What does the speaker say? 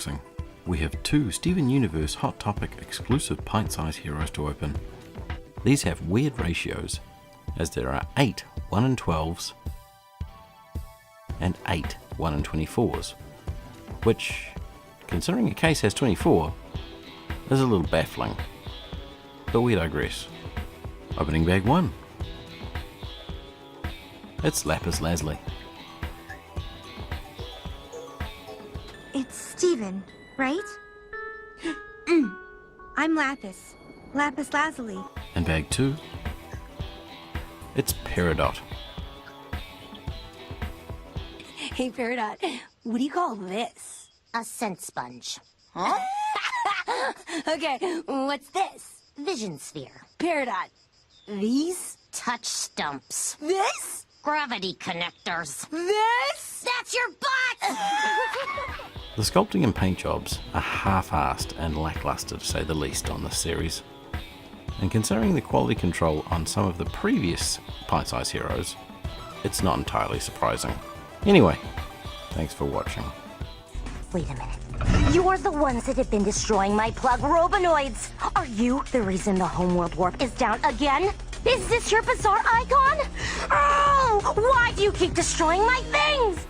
unboxing. We have two Steven Universe Hot Topic exclusive pint-sized heroes to open. These have weird ratios, as there are 8 1 in 12s and 8 1 in 24s, which, considering a case has 24, is a little baffling. But we digress. Opening bag 1. It's Lapis Lazuli. It's Steven, right? I'm Lapis. Lapis Lazuli. And bag 2. It's Peridot. Hey, Peridot, what do you call this? A scent sponge. Huh? Okay, what's this? Vision sphere. Peridot, these? Touch stumps. This? Gravity connectors. This? That's your butt! The sculpting and paint jobs are half-assed and lackluster to say the least on this series. And considering the quality control on some of the previous pint-sized heroes, it's not entirely surprising. Anyway, thanks for watching. Wait a minute. You're the ones that have been destroying my plug robinoids. Are you the reason the homeworld warp is down again? Is this your bizarre icon? Oh! Why do you keep destroying my things?